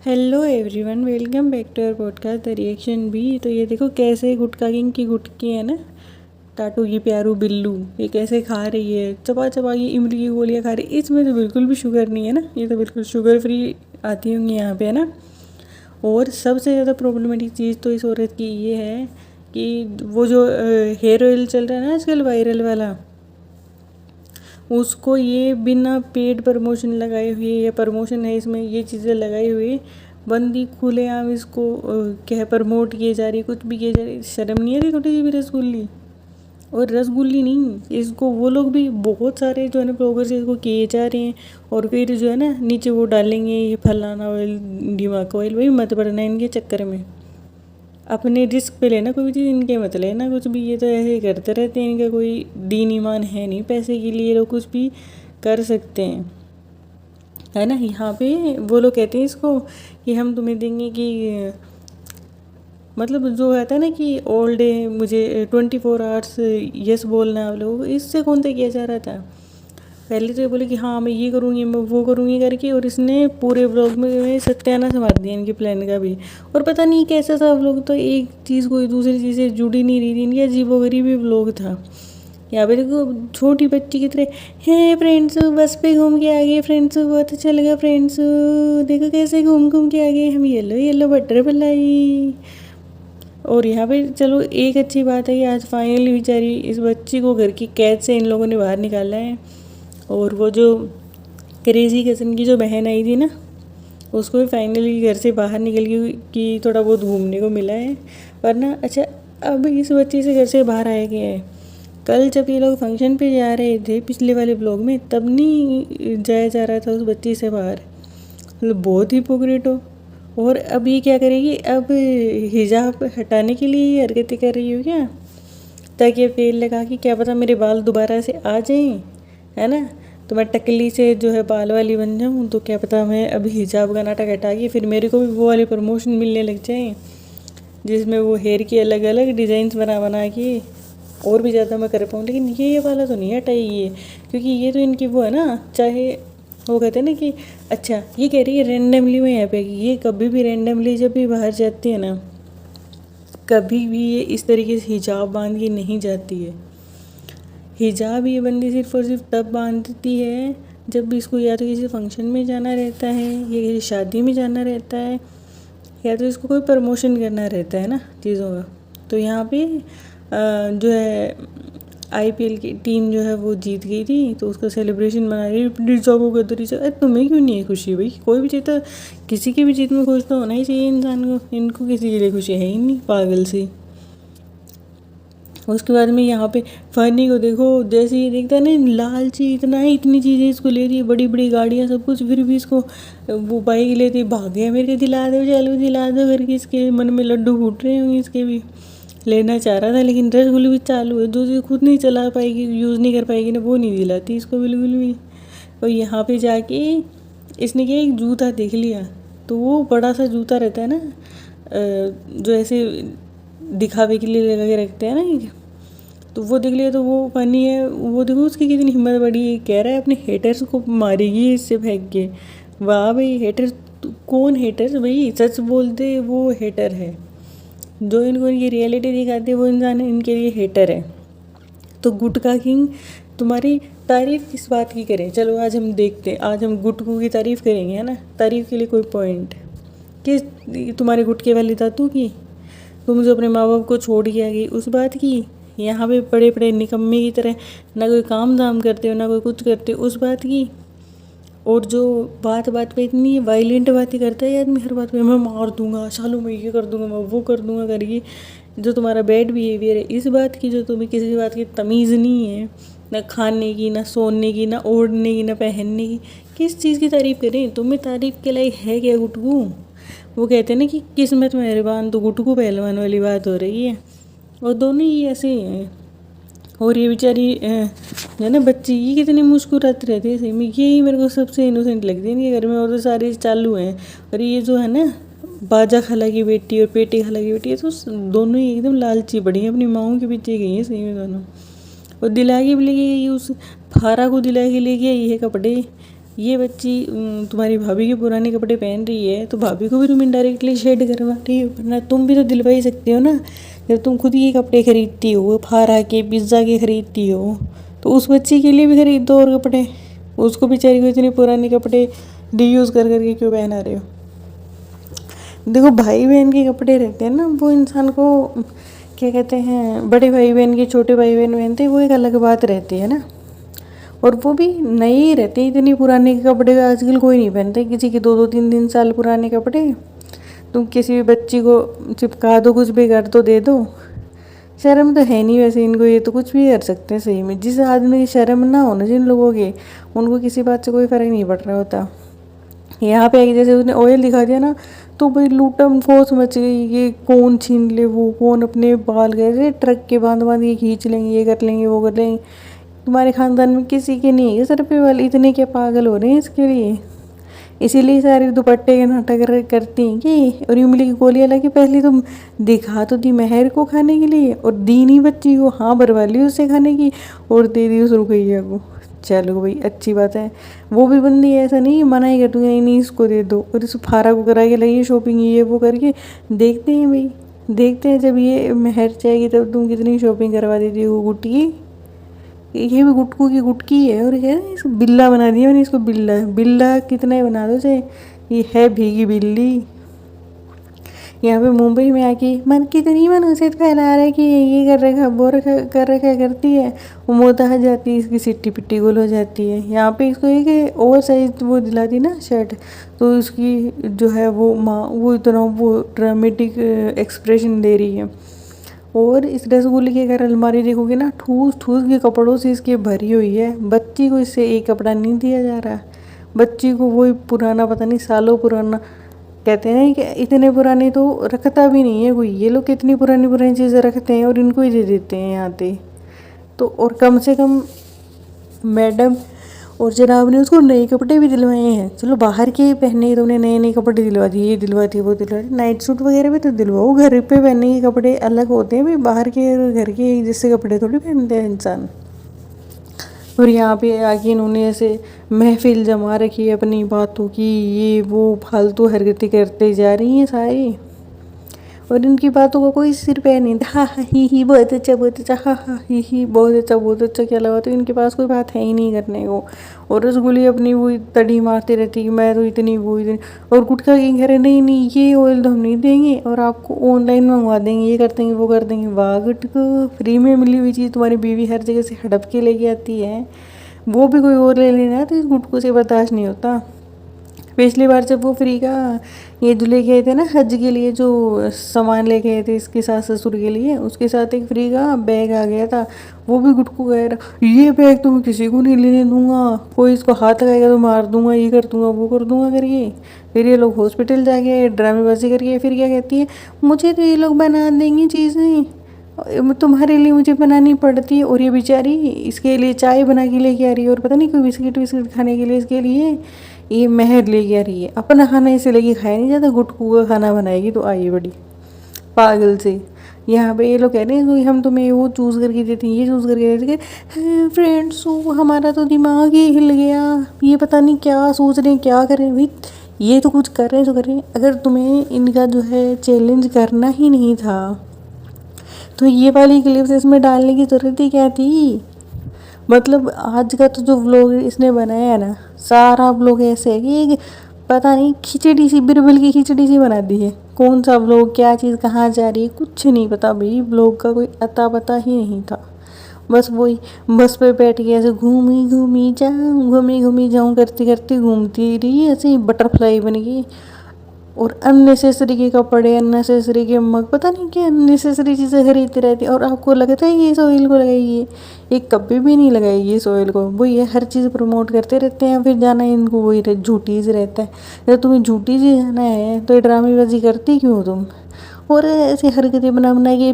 Hello everyone, welcome back to our podcast the reaction भी। तो ये देखो कैसे गुटका किंग की गुटकी है ना, टाटू की प्यारू बिल्लू, ये कैसे खा रही है, चबा चबा के इमली की गोलियां खा रही है। इसमें तो बिल्कुल भी शुगर नहीं है ना, ये तो बिल्कुल शुगर फ्री आती होंगी यहाँ पे है ना। और सबसे ज़्यादा प्रॉब्लमेटिक चीज़ तो इस औरत की ये है कि वो जो हेयर ऑयल चल रहा है ना आजकल वायरल वाला, उसको ये बिना पेड प्रमोशन लगाए हुए या प्रमोशन है इसमें ये चीज़ें लगाई हुई बंदी खुलेआम इसको क्या प्रमोट किए जा रही, कुछ भी किए जा रही। शर्म नहीं आ रही थोड़ी सी भी रसगुल्ली? और रसगुल्ली नहीं, इसको वो लोग भी बहुत सारे जो है ना ब्लॉगर्स इसको किए जा रहे हैं। और फिर जो है ना नीचे वो डालेंगे ये फलाना ऑयल, दिमाग ऑयल। भाई मत पड़ना इनके चक्कर में, अपने रिस्क पे लेना कोई भी चीज़, इनके मत लेना कुछ भी। ये तो ऐसे ही करते रहते हैं, इनका कोई दीन ईमान है नहीं, पैसे के लिए लोग कुछ भी कर सकते हैं है ना। यहाँ पे वो लोग कहते हैं इसको कि हम तुम्हें देंगे कि मतलब जो कहता है ना कि ऑल डे मुझे 24 आवर्स यस बोलना है आप लोगों को, इससे कौन सा किया जा रहा था। पहले तो ये बोले कि हाँ मैं ये करूँगी मैं वो करूँगी करके, और इसने पूरे ब्लॉग में सत्यानाश मार दिया इनके प्लान का भी। और पता नहीं कैसा था ब्लॉग, तो एक चीज़ कोई दूसरी चीज़ से जुड़ी नहीं रही थी, इनकी अजीबोगरीब भी ब्लॉग था। यहाँ पे देखो छोटी बच्ची की तरह, है फ्रेंड्स बस पे घूम के आ गए फ्रेंड्स, बहुत अच्छा लगा फ्रेंड्स, देखो कैसे घूम घूम के आ गए हम, येलो येलो बटरफ्लाई। और यहाँ पे चलो एक अच्छी बात है कि आज फाइनली बेचारी इस बच्ची को घर की कैद से इन लोगों ने बाहर निकाला है। और वो जो क्रेजी कज़न की जो बहन आई थी ना, उसको भी फाइनली घर से बाहर निकल गई कि थोड़ा बहुत घूमने को मिला है। वरना अच्छा, अब इस बच्ची से घर से बाहर आया गया है। कल जब ये लोग फंक्शन पे जा रहे थे पिछले वाले ब्लॉग में, तब नहीं जाया जा रहा था उस बच्ची से बाहर। मतलब बहुत ही पोग्रेट हो। और अब ये क्या करेगी, अब हिजाब हटाने के लिए ये हरकतें कर रही हो क्या, ताकि अब तेल लगा कि क्या पता मेरे बाल दोबारा से आ जाएं, है ना। तो मैं टकली से जो है बाल वाली बन जाऊँ, तो क्या पता मैं अभी हिजाब का नाटक हटा के फिर मेरे को भी वो वाले प्रमोशन मिलने लग जाएँ, जिसमें वो हेयर की अलग अलग डिज़ाइंस बना बना के और भी ज़्यादा मैं कर पाऊँ। लेकिन ये वाला तो नहीं हटाएगी ये, क्योंकि ये तो इनकी वो है ना, चाहे वो कहते हैं ना कि अच्छा ये कह रही है रेंडमली में यहाँ पे, ये कभी भी रेंडमली जब भी बाहर जाती है ना, कभी भी ये इस तरीके से हिजाब बांध के नहीं जाती है। हिजाब ये बंदी सिर्फ और सिर्फ तब बांधती है जब भी इसको या तो किसी फंक्शन में जाना रहता है, या किसी शादी में जाना रहता है, या तो इसको कोई प्रमोशन करना रहता है ना चीज़ों का। तो यहाँ पे जो है आईपीएल की टीम जो है वो जीत गई थी, तो उसका सेलिब्रेशन मना रही रिजॉबो का। तो रिजॉब, तुम्हें क्यों नहीं है खुशी भाई? कोई भी जीता, किसी की भी जीत में खुश तो होना ही चाहिए इंसान को। इनको किसी के लिए खुशी है ही नहीं, पागल सी। उसके बाद में यहाँ पे फनी को देखो, जैसे ही देखता है ना लालची इतना है, इतनी चीज़ें इसको ले रही है, बड़ी बड़ी गाड़ियाँ सब कुछ, फिर भी इसको वो बाइक लेती भाग गया, मेरे को दिला दो चलो दिला दो करके। इसके मन में लड्डू फूट रहे होंगे, इसके भी लेना चाह रहा था। लेकिन रसगुल्ले भी चालू है, जो चीज़ खुद नहीं चला पाएगी, यूज़ नहीं कर पाएगी ना, वो नहीं दिलाती इसको बिल्कुल भी। और यहाँ पे जाके इसने क्या एक जूता देख लिया, तो वो बड़ा सा जूता रहता है ना, जो ऐसे दिखावे के लिए लगा के रखते हैं ना, तो वो देख लिया। तो वो फनी है, वो देखो उसकी कितनी हिम्मत बड़ी है, कह रहा है अपने हेटर्स को मारेगी इससे फेंक के। वाह भाई, हेटर्स कौन? हेटर्स भाई सच बोलते वो हेटर है, जो इनको इनकी रियलिटी दिखाते हैं वो इंसान इनके लिए हेटर है। तो गुटका किंग तुम्हारी तारीफ़ किस बात की करें? चलो आज हम देखते हैं, आज हम गुटकू की तारीफ़ करेंगे, है ना। तारीफ़ के लिए कोई पॉइंट किस, तुम्हारे गुटके वाली दातू की, तुम जो अपने माँ बाप को छोड़ के आ गई उस बात की, यहाँ पे बड़े बड़े निकम्मे की तरह ना कोई काम धाम करते हो ना कोई कुछ करते हो उस बात की। और जो बात बात पे इतनी वायलेंट बातें करता है आदमी, हर बात पे मैं मार दूंगा सालों में, ये कर दूंगा मैं वो कर दूंगा करके। जो तुम्हारा बैड बिहेवियर है इस बात की, जो तुम्हें किसी बात की तमीज़ नहीं है, ना खाने की ना सोने की ना ओढ़ने की ना पहनने की, किस चीज़ की तारीफ़ करें? तुम्हें तारीफ़ के लायक है क्या गुटकू? वो कहते हैं ना कि किस्मत मेहरबान, तो गुटकू पहलवान वाली बात हो रही है। और दोनों ही ऐसे ही हैं। और ये बेचारी जो है ना बच्ची, ये कितनी मुस्कुराती रहती है सही में, यही मेरे को सबसे इनोसेंट लगती है इनके घर में। और तो सारे चालू हैं। और ये जो है ना बाजा खाला की बेटी और पेटी खाला की बेटी है, तो दोनों ही एकदम लालची बड़ी हैं, अपनी माओं के पीछे गई हैं सही में दोनों। और दिला के भी लेके गई, उस फारा को दिला के लेके आई है कपड़े, ये बच्ची तुम्हारी भाभी के पुराने कपड़े पहन रही है तो भाभी को भी तुम इनडायरेक्टली शेड करवा रही हो, वरना तुम भी तो दिलवा ही सकते हो ना। जब तुम खुद ये कपड़े खरीदती हो, फारा के पिज़्ज़ा के खरीदती हो, तो उस बच्ची के लिए भी खरीद दो और कपड़े। उसको बेचारी को इतने पुराने कपड़े रीयूज़ कर करके क्यों पहना रहे हो। देखो भाई बहन के कपड़े रहते हैं ना, वो इंसान को क्या कहते हैं, बड़े भाई बहन के छोटे भाई बहन पहनते हैं, वो एक अलग बात रहती है ना। और वो भी नए ही रहते हैं, इतनी पुराने के कपड़े आजकल कोई नहीं पहनते, किसी के 2-2 3-3 साल पुराने कपड़े तुम किसी भी बच्ची को चिपका दो, कुछ भी कर तो दे दो। शर्म तो है नहीं वैसे इनको, ये तो कुछ भी कर सकते हैं सही में। जिस आदमी की शर्म ना हो ना, जिन लोगों के, उनको किसी बात से कोई फ़र्क नहीं पड़ रहा होता। यहाँ पे जैसे उसने ऑयल दिखा दिया ना, तो भाई लूटम फौज मच गई, ये कौन छीन ले, वो कौन अपने बाल गए ट्रक के बांध बांध के खींच लेंगे, ये कर लेंगे, वो कर लेंगे। तुम्हारे ख़ानदान में किसी के नहीं है सर पे वाले, इतने क्या पागल हो रहे हैं इसके लिए। इसीलिए सारे दुपट्टे के नाटक करती हैं कि, और इमली की गोलियाँ लगी। पहले तुम दिखा तो दी मेहर को खाने के लिए, और दी नहीं बच्ची को, हाँ भरवा ली उससे खाने की, और दे दी उस रुकैया को। चलो भाई अच्छी बात है। वो भी बंदी है, ऐसा नहीं मना ही कर दूँगी, नहीं नहीं इसको दे दो, और इस फारा को करा के लगी शॉपिंग, ये वो करके। देखते हैं भाई, देखते हैं जब ये मेहर जाएगी तब तुम कितनी शॉपिंग करवा देती हो गुट्टी। ये भी गुटकू की गुटकी है, और क्या है, इसको बिल्ला बना दिया मैंने, इसको बिल्ला बिल्ला कितना ही बना दो चाहे, ये है भीगी बिल्ली। यहाँ पे मुंबई में आके मन कितनी मनोसित फैला रहा है कि ये कर रखा वो कर रखा करती है, वो मोता जाती है, इसकी सिट्टी पिट्टी गोल हो जाती है। यहाँ पे इसको एक ओवर साइज वो दिलाती ना शर्ट, तो इसकी जो है वो माँ वो इतना वो ड्रामेटिक एक्सप्रेशन दे रही है। और इस रसगुल्ले की अगर अलमारी देखोगे ना, ठूस ठूस के कपड़ों से इसकी भरी हुई है। बच्ची को इससे एक कपड़ा नहीं दिया जा रहा, बच्ची को वही पुराना, पता नहीं सालों पुराना, कहते हैं कि इतने पुराने तो रखता भी नहीं है कोई। ये लोग कितनी पुरानी पुरानी चीज़ें रखते हैं और इनको ही दे देते हैं यहाँ पे। तो और कम से कम मैडम और जनाब ने उसको नए कपड़े भी दिलवाए हैं। चलो बाहर के पहनने तो उन्हें नए नए कपड़े दिलवा दिए, ये दिलवा दिए, वो दिलवा दिए, नाइट सूट वगैरह भी तो दिलवाओ। घर पे पहनने के कपड़े अलग होते हैं भाई, बाहर के घर के जैसे कपड़े थोड़ी पहनते हैं इंसान। और यहाँ पे आके इन्होंने ऐसे महफिल जमा रखी है अपनी बातों की, ये वो फालतू हरकतें करते जा रही हैं सारी, और इनकी बातों का कोई सिर पैर नहीं। हाँ हाँ ही बहुत अच्छा बहुत अच्छा, हाँ हाँ ही बहुत अच्छा क्या लगा, तो इनके पास कोई बात है ही नहीं करने को। और रसगुल्ली अपनी वो तड़ी मारती रहती कि मैं तो इतनी वो इतनी, और गुटखा की कह रहे नहीं नहीं ये ऑयल तो हम नहीं देंगे और आपको ऑनलाइन मंगवा देंगे, ये कर देंगे वो कर देंगे। वाह गुटको, फ्री में मिली हुई चीज़ तुम्हारी बीवी हर जगह से हड़प के लेके आती है, वो भी कोई और ले लेना तो इस गुटको से बर्दाश्त नहीं होता। पिछली बार जब वो फ्री का ये जो लेके आए थे ना हज के लिए, जो सामान लेके आए थे इसके सास ससुर के लिए, उसके साथ एक फ्री का बैग आ गया था। वो भी गुटकू कह रहा ये बैग तो मैं किसी को नहीं लेने दूंगा, कोई इसको हाथ लगाएगा तो मार दूंगा, ये कर दूंगा वो कर दूंगा करके। फिर ये लोग हॉस्पिटल जाके ड्रामेबाजी करके फिर क्या कहती है, मुझे तो ये लोग बना देंगी चीज़ें, तुम्हारे लिए मुझे बनानी पड़ती है। और ये बेचारी इसके लिए चाय बना के लेके आ रही है, और पता नहीं कोई बिस्किट विस्किट खाने के लिए इसके लिए ये मेहर लेके आ रही है। अपना खाना इसे लेके खाया नहीं जाता, गुटकू का खाना बनाएगी तो आई बड़ी पागल से। यहाँ पे ये लोग कह रहे हैं कि हम तुम्हें वो चूज़ करके देते हैं, ये चूज़ करके देते हैं। फ्रेंड्स हमारा तो दिमाग ही हिल गया, ये पता नहीं क्या सोच रहे हैं क्या करें भाई, ये तो कुछ कर रहे हैं तो कर रहे हैं। अगर तुम्हें इनका जो है चैलेंज करना ही नहीं था तो ये वाली क्लिप्स इसमें डालने की ज़रूरत ही क्या थी। मतलब आज का तो जो व्लॉग इसने बनाया है ना, सारा व्लॉग ऐसे है कि पता नहीं खिचड़ी सी, बिरबल की खिचड़ी सी बना दी है। कौन सा व्लॉग क्या चीज़ कहाँ जा रही है कुछ नहीं पता भाई, व्लॉग का कोई अता पता ही नहीं था। बस वही बस पे बैठ के ऐसे घूमी घूमी जाऊँ करते करते घूमती रही ऐसे ही बटरफ्लाई बन गई। और अननेसेसरी के कपड़े, अननेसेसरी के मग, पता नहीं क्या अननेसेसरी चीज़ें खरीदती रहती है। और आपको लगता है ये इस ऑयल को लगाइए, ये कभी भी नहीं लगाएगी इस ऑयल को। वो ये हर चीज़ प्रमोट करते रहते हैं, फिर जाना इनको वही झूठी से रहता है। जब तुम्हें झूठी से जाना है तो ये ड्रामेबाजी करती क्यों तुम। और ऐसे हरकतें बना बना के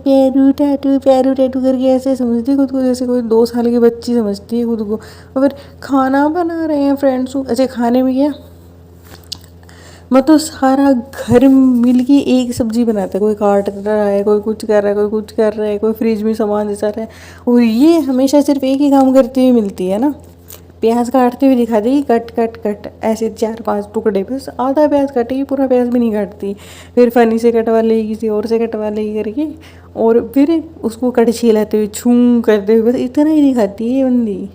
पैरू टैटू करके ऐसे समझती खुद को जैसे कोई 2 साल की बच्ची समझती है खुद को। और फिर खाना बना रहे हैं फ्रेंड्स, ऐसे खाने में क्या मतलब सारा घर मिल के एक सब्जी बनाता है, कोई काट रहा है, कोई कुछ कर रहा है, कोई कुछ कर रहा है, कोई फ्रिज में सामान जैसा रहा है। और ये हमेशा सिर्फ एक ही काम करती हुई मिलती है ना, प्याज काटते हुए दिखा देगी, कट कट कट ऐसे 4-5 टुकड़े, बस आधा प्याज काटेगी, पूरा प्याज भी नहीं काटती। फिर फनी से कटवा लेगी, किसी और से कटवा लेगी करके, और फिर उसको कड़छी लाते हुए छूं करते हुए, बस इतना ही दिखाती है ये बंदी।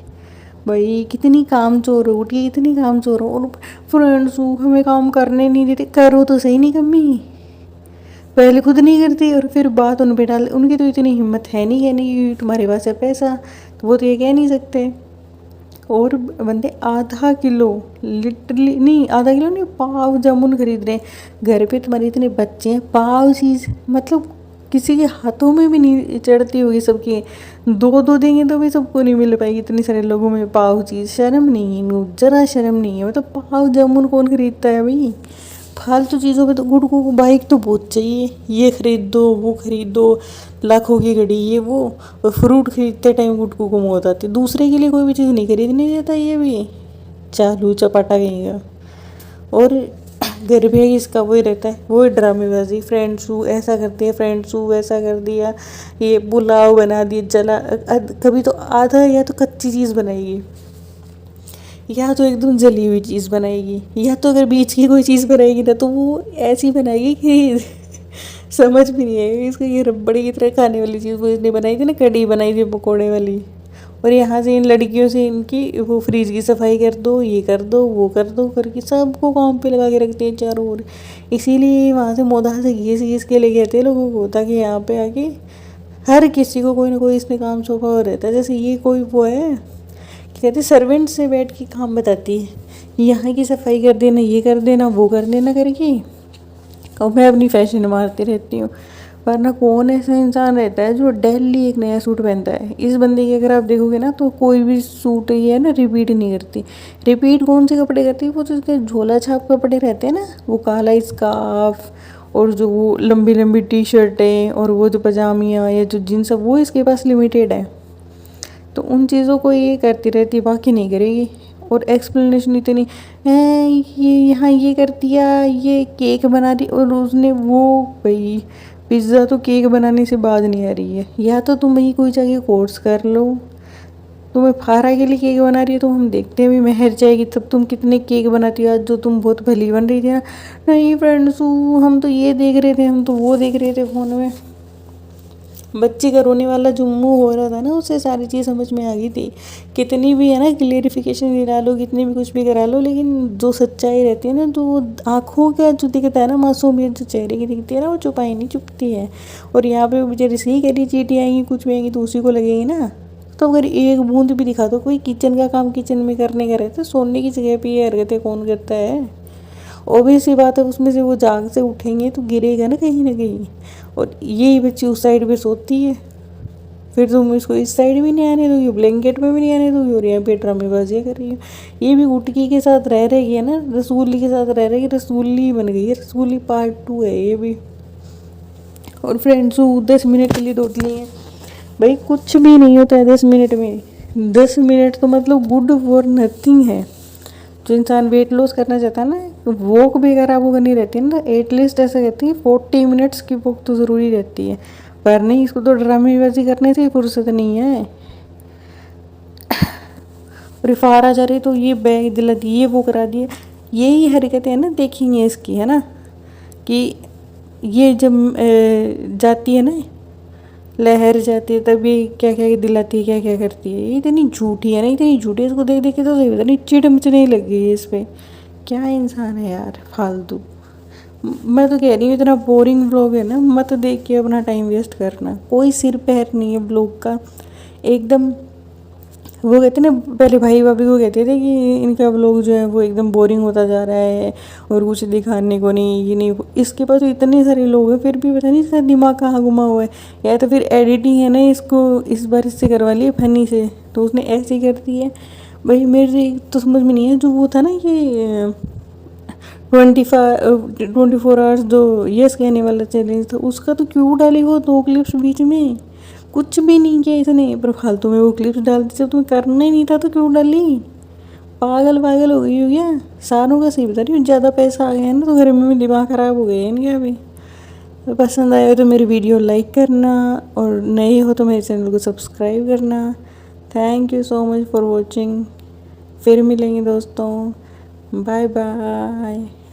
भाई कितनी काम चोर हो उठी, इतनी काम चोर हो। और फ्रेंड्स हमें काम करने नहीं देते, करो तो सही नहीं कमी, पहले खुद नहीं करती और फिर बात उन पे डाल। उनकी तो इतनी हिम्मत है नहीं कहने की तुम्हारे पास है पैसा, तो वो तो ये कह नहीं सकते। और बंदे आधा किलो, लिटरली नहीं आधा किलो नहीं, पाव जामुन खरीद रहे हैं। घर पे तुम्हारे इतने बच्चे हैं, पाव चीज़ मतलब किसी के हाथों में भी नहीं चढ़ती होगी सबकी। दो दो देंगे तो भी सबको नहीं मिल पाएगी, इतने सारे लोगों में पाव चीज़। शर्म नहीं है इनको, जरा शर्म नहीं है। मतलब पाव जामुन कौन खरीदता है भाई, फालतू चीज़ों पे तो गुड़कों को बाइक तो बहुत चाहिए, ये खरीद दो वो खरीद दो, लाखों की घड़ी ये वो। और फ्रूट खरीदते टाइम गुड़कों को मौत आती, दूसरे के लिए कोई भी चीज़ नहीं खरीदने देता ये भी, चालू चपाटा कहेगा। और घर पे इसका वही रहता है, वही ड्रामेबाजी, फ्रेंड्स ऐसा करते हैं, फ्रेंड्स वैसा कर दिया, ये पुलाव बना दिया जला। कभी तो आधा या तो कच्ची चीज़ बनाएगी, या तो एकदम जली हुई चीज़ बनाएगी, या तो अगर बीच की कोई चीज़ बनाएगी ना तो वो ऐसी बनाएगी कि समझ भी नहीं आएगी इसको। ये रबड़ी की तरह खाने वाली चीज़ वो इसने बनाई थी ना, कढ़ी बनाई थी पकौड़े वाली। और यहाँ से इन लड़कियों से इनकी वो फ्रिज की सफाई कर दो, ये कर दो वो कर दो करके सबको काम पे लगा के रखते हैं चारों ओर। इसीलिए वहाँ से मोदा से घीस के ले गए थे लोगों को, ताकि यहाँ पे आके हर किसी को कोई ना कोई इसने काम सौंपा हुआ रहता है। जैसे ये कोई वो है, कहते सर्वेंट से बैठ के काम बताती है, यहाँ की सफाई कर देना, ये कर देना वो कर देना करके। और मैं अपनी फैशन मारती रहती हूँ। वरना कौन ऐसा इंसान रहता है जो डेली एक नया सूट पहनता है। इस बंदे की अगर आप देखोगे ना तो कोई भी सूट ये है ना रिपीट नहीं करती। रिपीट कौन से कपड़े करती है, वो जो उसके झोला छाप कपड़े रहते हैं ना, वो काला स्कार्फ और जो वो लंबी लंबी टी शर्टें और वो जो पजामियाँ या जो जीन्स, वो इसके पास लिमिटेड है। तो उन चीज़ों को ये करती रहती, बाकी नहीं करेगी। और एक्सप्लेनेशन इतनी है, ये यहाँ ये कर दिया, ये केक बना रही, और उसने वो भाई पिज़्ज़ा तो केक बनाने से बाज नहीं आ रही है। या तो तुम भाई कोई जाके कोर्स कर लो, तुम्हें फारा के लिए केक बना रही है तो हम देखते हैं भी महर जाएगी तब तुम कितने केक बनाती हो। आज जो तुम बहुत भली बन रही थी ना, नहीं फ्रेंड्स हम तो ये देख रहे थे, हम तो वो देख रहे थे फ़ोन में। बच्चे का रोने वाला जो मुँह हो रहा था ना, उससे सारी चीज़ समझ में आ गई थी। कितनी भी है ना क्लेरिफिकेशन दिला लो, कितनी भी कुछ भी करा लो, लेकिन जो सच्चाई रहती है ना, तो आँखों का जो दिखता है ना, मासूमियत जो चेहरे की दिखती है ना, वो छुपाई नहीं चुपती है। और यहाँ पे बेचारी सही करी, चीटी आएंगी कुछ भी आएंगी तो उसी को लगेगी ना। तो अगर एक बूंद भी दिखा दो, कोई किचन का काम किचन में करने का रहता है, सोने की जगह पे ये हरकतें कौन करता है। ऑब्वियस सी बात है, उसमें से वो जाग से उठेंगे तो गिरेगा ना कहीं। और यही बच्ची उस साइड पे सोती है, फिर तुम इसको इस साइड भी नहीं आने दोगी, ब्लैंकेट में भी नहीं आने दोगी, और यहाँ पे ड्रामेबाजियाँ कर रही है। ये भी गुटकी के साथ रह रही है ना, रसूली के साथ रह रही है, रसूली बन गई है, रसूली पार्ट 2 है ये भी। और फ्रेंड्स 10 मिनट के लिए दौड़ लिए हैं भाई, कुछ भी नहीं होता है 10 मिनट में। 10 मिनट तो मतलब गुड फॉर नथिंग है। जो इंसान वेट लॉस करना चाहता है ना, वॉक भी अगर आपको करनी रहती है ना, एटलीस्ट ऐसा कहती है 40 मिनट्स की वॉक तो ज़रूरी रहती है। पर नहीं, इसको तो ड्रामेबाजी करने से फुर्सत नहीं है। और फारा जा रही तो ये बैग दिला दिए, वो करा दिए। यही हरकतें है ना, देखेंगे इसकी है ना, कि ये जब जाती है ना, लहर जाती है, तब ये क्या क्या दिलाती है, क्या क्या करती है। ये इतनी झूठी है ना, इतनी झूठी है, इसको देख देख के तो सही पता नहीं चिड़ मचने लग गई है इस पर। क्या इंसान है यार, फालतू। मैं तो कह रही हूँ इतना बोरिंग ब्लॉग है ना, मत देख के अपना टाइम वेस्ट करना। कोई सिर पैर नहीं है ब्लॉग का एकदम। वो कहते ना, पहले भाई भाभी को कहते थे कि इनका ब्लॉग जो है वो एकदम बोरिंग होता जा रहा है और कुछ दिखाने को नहीं, ये नहीं। इसके पास तो इतने सारे लोग हैं फिर भी पता नहीं इसका दिमाग कहाँ घुमा हुआ है। या तो फिर एडिटिंग है ना, इसको इस बार इससे करवा लिया फनी से, तो उसने ऐसे ही कर दी है। भाई मेरे तो समझ में नहीं है, जो वो था ना ये 24 आवर्स जो यस कहने वाला चैलेंज था, उसका तो क्यों डाली वो 2 क्लिप्स बीच में। कुछ भी नहीं किया इसने, पर फालतू में वो क्लिप्स डाल दी। जब तुम्हें करना ही नहीं था तो क्यों डाली, पागल हो गई हो क्या। सारों का सही बता रही हूँ, ज़्यादा पैसा आ गया है ना तो घर में भी दिमाग ख़राब हो गया है इनका भी। तो पसंद आया तो मेरी वीडियो लाइक करना, और नए हो तो मेरे चैनल को सब्सक्राइब करना। Thank you so much for watching. फिर मिलेंगे दोस्तों, बाय बाय।